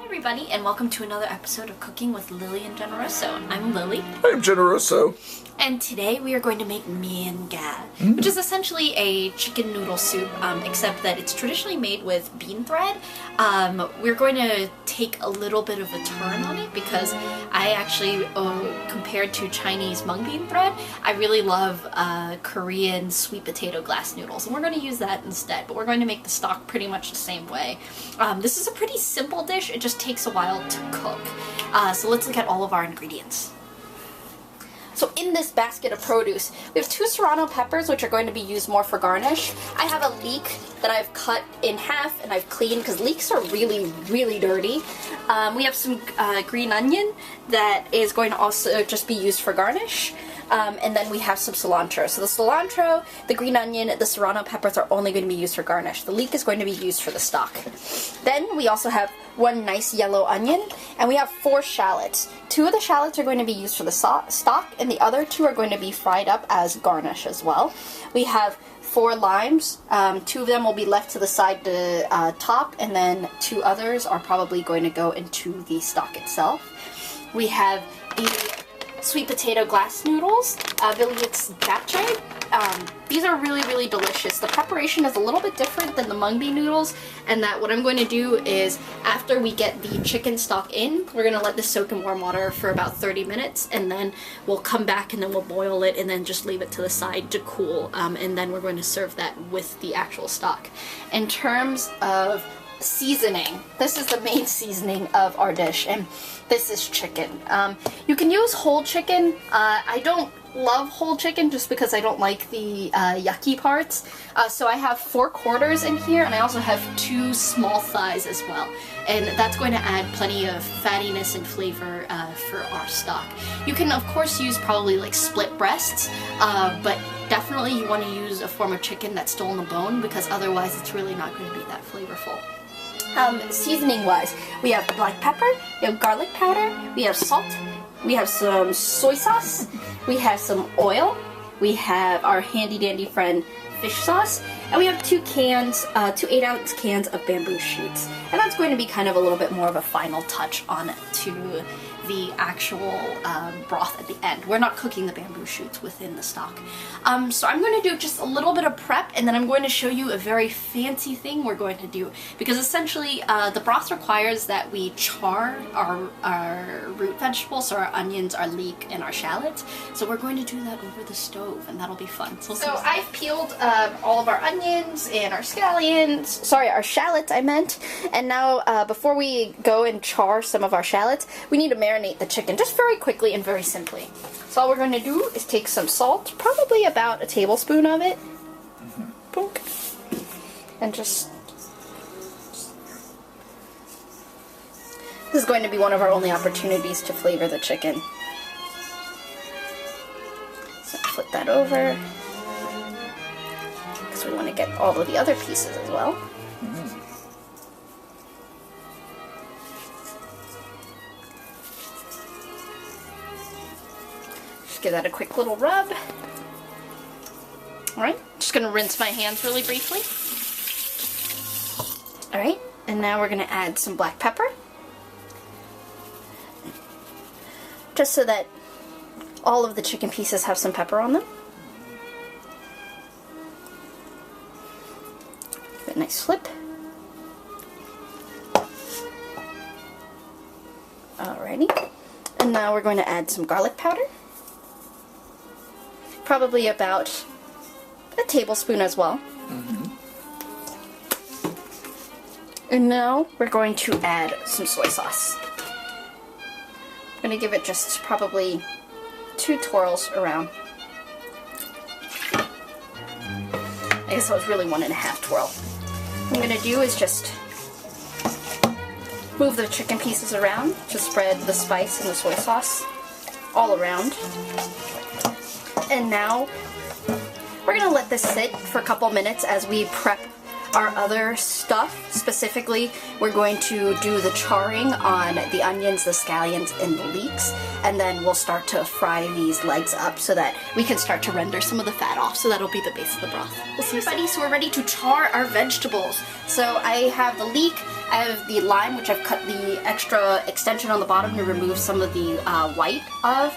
everybody, and welcome to another episode of Cooking with Lily and Generoso. I'm Lily. I'm Generoso. And today we are going to make Mien, which is essentially a chicken noodle soup, except that it's traditionally made with bean thread. We're going to take a little bit of a turn on it because I actually, compared to Chinese mung bean thread, I really love Korean sweet potato glass noodles, and we're going to use that instead, but we're going to make the stock pretty much the same way. This is a pretty simple dish, it just takes a while to cook. So let's look at all of our ingredients. So in this basket of produce, we have 2 serrano peppers, which are going to be used more for garnish. I have a leek that I've cut in half and I've cleaned because leeks are really, really dirty. We have some green onion that is going to also just be used for garnish. And then we have some cilantro. So the cilantro, the green onion, the serrano peppers are only going to be used for garnish. The leek is going to be used for the stock. Then we also have 1 nice yellow onion, and we have 4 shallots. 2 of the shallots are going to be used for the stock, and the other 2 are going to be fried up as garnish as well. We have 4 limes. 2 of them will be left to the side to top, and then 2 others are probably going to go into the stock itself. We have the sweet potato glass noodles, Billiot's japchae. These are really, really delicious. The preparation is a little bit different than the mung bean noodles, and that what I'm going to do is after we get the chicken stock in, we're going to let this soak in warm water for about 30 minutes, and then we'll come back and then we'll boil it and then just leave it to the side to cool, and then we're going to serve that with the actual stock. In terms of seasoning, this is the main seasoning of our dish, and this is chicken. You can use whole chicken. I don't love whole chicken just because I don't like the yucky parts. So I have 4 quarters in here, and I also have 2 small thighs as well. And that's going to add plenty of fattiness and flavor for our stock. You can of course use probably like split breasts, but definitely you want to use a form of chicken that's still in the bone because otherwise it's really not going to be that flavorful. Seasoning wise, we have black pepper, we have garlic powder, we have salt, we have some soy sauce, we have some oil, we have our handy dandy friend fish sauce, and we have 2 cans, 2 8-ounce cans of bamboo shoots. And that's going to be kind of a little bit more of a final touch on to the actual broth at the end. We're not cooking the bamboo shoots within the stock. So I'm going to do just a little bit of prep, and then I'm going to show you a very fancy thing we're going to do, because essentially the broth requires that we char our root vegetables, so our onions, our leek, and our shallots. So we're going to do that over the stove, and that'll be fun. So I've peeled all of our onions and our scallions, sorry, our shallots I meant, and now before we go and char some of our shallots, we need to marinate the chicken just very quickly and very simply. So all we're going to do is take some salt, probably about a tablespoon of it, and just, this is going to be one of our only opportunities to flavor the chicken. So flip that over, because we want to get all of the other pieces as well. Give that a quick little rub. Alright, just going to rinse my hands really briefly. Alright, and now we're going to add some black pepper. Just so that all of the chicken pieces have some pepper on them. Give it a nice flip. Alrighty, and now we're going to add some garlic powder. Probably about a tablespoon as well. And now we're going to add some soy sauce. I'm going to give it just probably 2 twirls around. I guess that was really 1.5 twirl. What I'm going to do is just move the chicken pieces around to spread the spice and the soy sauce all around. And now we're going to let this sit for a couple minutes as we prep our other stuff. Specifically, we're going to do the charring on the onions, the scallions, and the leeks, and then we'll start to fry these legs up so that we can start to render some of the fat off, so that'll be the base of the broth. We'll see you soon. So we're ready to char our vegetables. So I have the leek, I have the lime, which I've cut the extra extension on the bottom to remove some of the white of.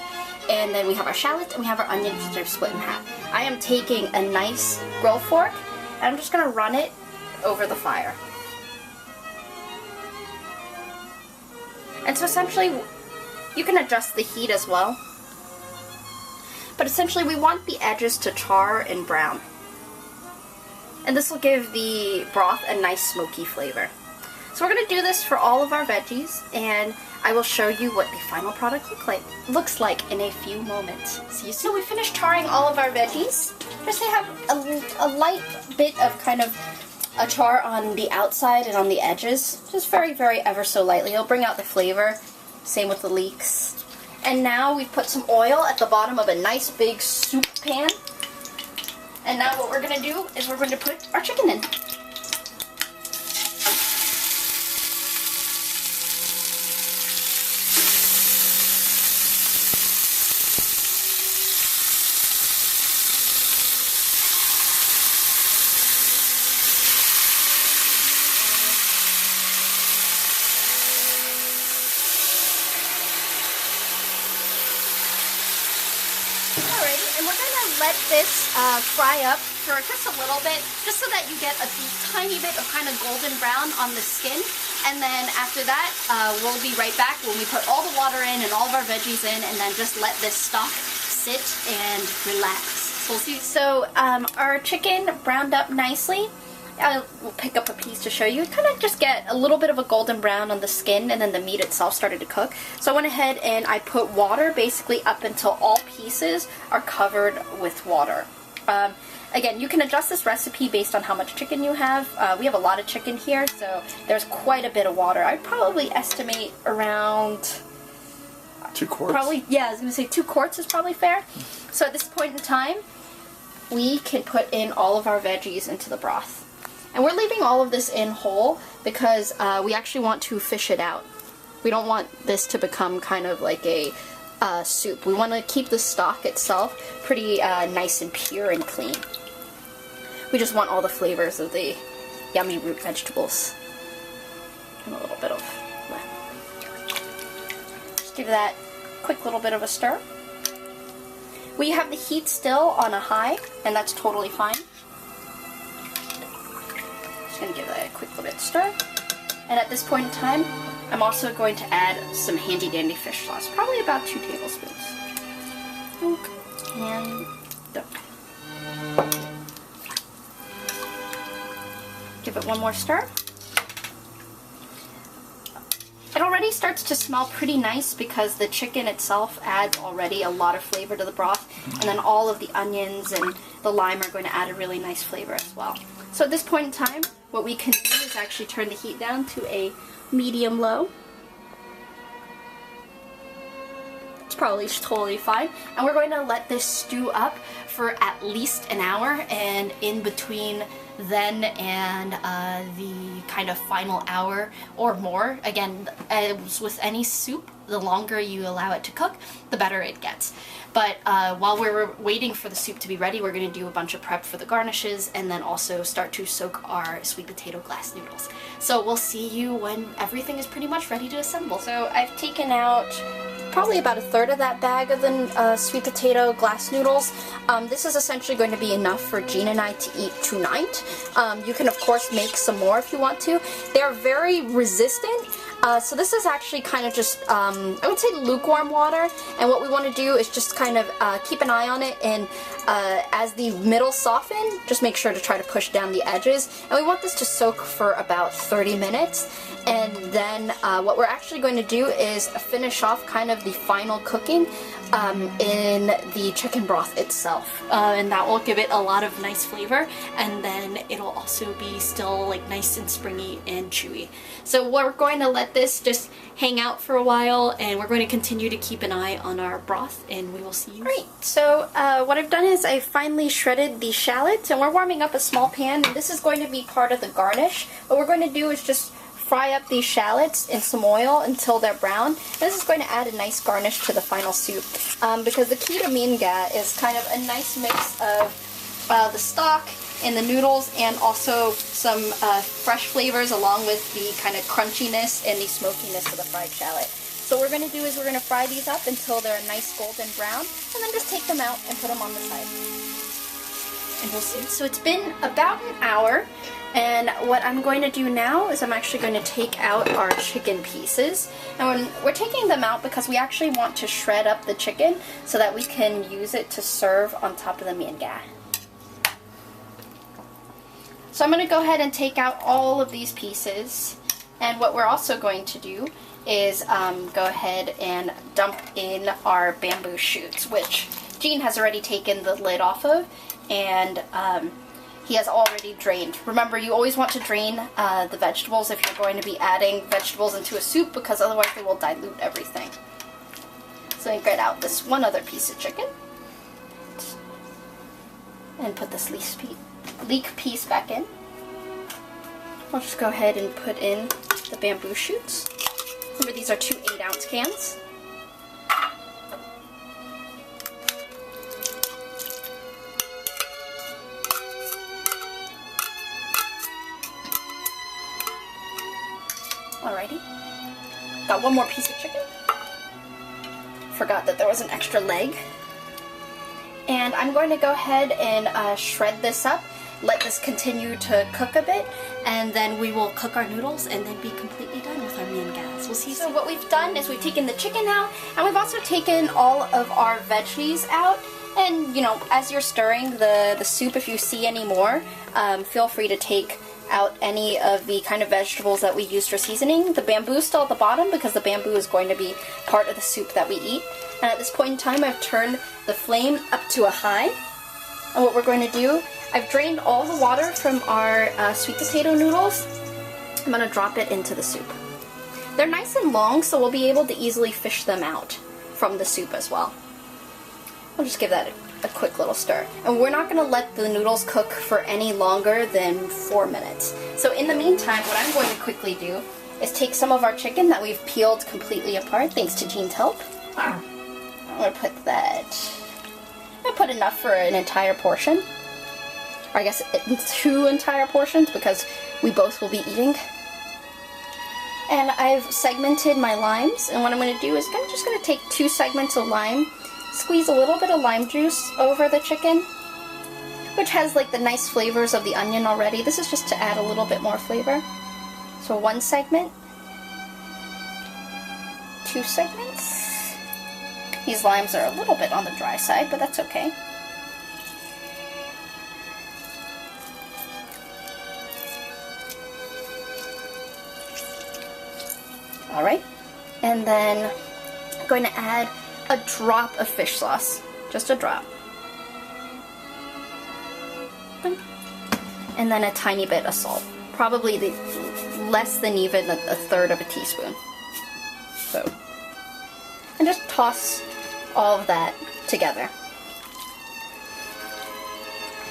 And then we have our shallots and we have our onions, which I've split in half. I am taking a nice grill fork and I'm just going to run it over the fire. And so essentially, you can adjust the heat as well. But essentially we want the edges to char and brown. And this will give the broth a nice smoky flavor. So we're going to do this for all of our veggies, and I will show you what the final product looks like in a few moments. See you soon. So we finished charring all of our veggies. Just to have a light bit of kind of a char on the outside and on the edges. Just very, very ever so lightly. It'll bring out the flavor. Same with the leeks. And now we've put some oil at the bottom of a nice big soup pan. And now what we're going to do is we're going to put our chicken in. And we're going to let this fry up for just a little bit, just so that you get a tiny bit of kind of golden brown on the skin. And then after that, we'll be right back when we put all the water in and all of our veggies in, and then just let this stock sit and relax. So our chicken browned up nicely. I'll pick up a piece to show you. Kind of just get a little bit of a golden brown on the skin, and then the meat itself started to cook. So I went ahead and I put water basically up until all pieces are covered with water. Again, you can adjust this recipe based on how much chicken you have. We have a lot of chicken here, so there's quite a bit of water. I'd probably estimate around 2 quarts. Probably, yeah, I was going to say 2 quarts is probably fair. So at this point in time, we can put in all of our veggies into the broth. And we're leaving all of this in whole because we actually want to fish it out. We don't want this to become kind of like a soup. We want to keep the stock itself pretty nice and pure and clean. We just want all the flavors of the yummy root vegetables. And a little bit of just give that quick little bit of a stir. We have the heat still on a high, and that's totally fine. Going to give that a quick little bit of stir. And at this point in time, I'm also going to add some handy dandy fish sauce, probably about 2 tablespoons. And dunk. Give it one more stir. It already starts to smell pretty nice because the chicken itself adds already a lot of flavor to the broth, and then all of the onions and the lime are going to add a really nice flavor as well. So at this point in time, what we can do is actually turn the heat down to a medium-low. It's probably totally fine. And we're going to let this stew up for at least an hour, and in between then and the kind of final hour or more, again, as with any soup, the longer you allow it to cook, the better it gets. But while we're waiting for the soup to be ready, we're going to do a bunch of prep for the garnishes and then also start to soak our sweet potato glass noodles. So we'll see you when everything is pretty much ready to assemble. So I've taken out probably about 1/3 of that bag of the sweet potato glass noodles. This is essentially going to be enough for Jean and I to eat tonight. You can of course make some more if you want to. They're very resistant. So this is actually kind of just, I would say lukewarm water, and what we want to do is just kind of keep an eye on it, and as the middle soften, just make sure to try to push down the edges, and we want this to soak for about 30 minutes, and then what we're actually going to do is finish off kind of the final cooking in the chicken broth itself, and that will give it a lot of nice flavor, and then it'll also be still like nice and springy and chewy. So we're going to let this just hang out for a while, and we're going to continue to keep an eye on our broth, and we will see you. Great. So what I've done is I finally shredded the shallots, and we're warming up a small pan, and this is going to be part of the garnish. What we're going to do is just fry up these shallots in some oil until they're brown. This is going to add a nice garnish to the final soup, because the key to Mien is kind of a nice mix of the stock and the noodles, and also some fresh flavors along with the kind of crunchiness and the smokiness of the fried shallot. So what we're going to do is we're going to fry these up until they're a nice golden brown, and then just take them out and put them on the side. And we'll see. So it's been about an hour, and what I'm going to do now is I'm actually going to take out our chicken pieces. And we're taking them out because we actually want to shred up the chicken so that we can use it to serve on top of the Mien. So I'm going to go ahead and take out all of these pieces, and what we're also going to do is go ahead and dump in our bamboo shoots, which Gene has already taken the lid off of, and he has already drained. Remember, you always want to drain the vegetables if you're going to be adding vegetables into a soup, because otherwise they will dilute everything. So I get out this one other piece of chicken and put this leek piece back in. I'll just go ahead and put in the bamboo shoots. Remember, these are 2 8-ounce cans. Alrighty. Got one more piece of chicken. Forgot that there was an extra leg. And I'm going to go ahead and shred this up. Let this continue to cook a bit, and then we will cook our noodles and then be completely done with our Mien. We'll see. So what we've done is we've taken the chicken out, and we've also taken all of our veggies out. And you know, as you're stirring the soup, if you see any more, feel free to take out any of the kind of vegetables that we used for seasoning. The bamboo is still at the bottom because the bamboo is going to be part of the soup that we eat. And at this point in time, I've turned the flame up to a high. And what we're going to do, I've drained all the water from our sweet potato noodles. I'm going to drop it into the soup. They're nice and long, so we'll be able to easily fish them out from the soup as well. We'll just give that a quick little stir. And we're not going to let the noodles cook for any longer than 4 minutes. So in the meantime, what I'm going to quickly do is take some of our chicken that we've peeled completely apart, thanks to Gene's help. I'm going to put that... I'm going to put enough for an entire portion. Or I guess 2 entire portions, because we both will be eating. And I've segmented my limes, and what I'm going to do is I'm just going to take 2 segments of lime, squeeze a little bit of lime juice over the chicken, which has like the nice flavors of the onion already. This is just to add a little bit more flavor. So 1 segment, 2 segments. These limes are a little bit on the dry side, but that's okay. Alright, and then I'm going to add a drop of fish sauce. Just a drop. And then a tiny bit of salt. Probably less than even a third of a teaspoon. So, and just toss all of that together.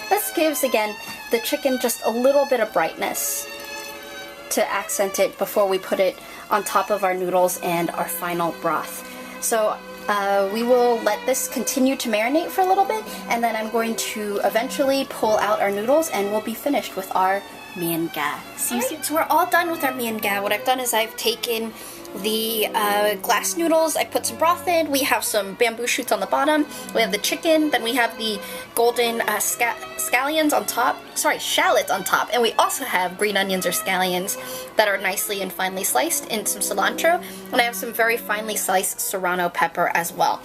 This gives, again, the chicken just a little bit of brightness to accent it before we put it on top of our noodles and our final broth. So we will let this continue to marinate for a little bit, and then I'm going to eventually pull out our noodles and we'll be finished with our Mien. So we're all done with our Mien. What I've done is I've taken the glass noodles, I put some broth in, we have some bamboo shoots on the bottom, we have the chicken, then we have the golden shallots on top, and we also have green onions or scallions that are nicely and finely sliced, and some cilantro, and I have some very finely sliced serrano pepper as well.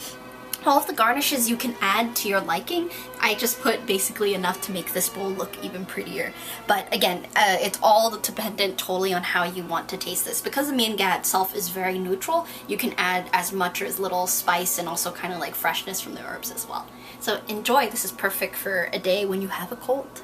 All of the garnishes you can add to your liking. I just put basically enough to make this bowl look even prettier. But again, it's all dependent totally on how you want to taste this. Because the Mien itself is very neutral, you can add as much or as little spice and also kind of like freshness from the herbs as well. So enjoy. This is perfect for a day when you have a cold.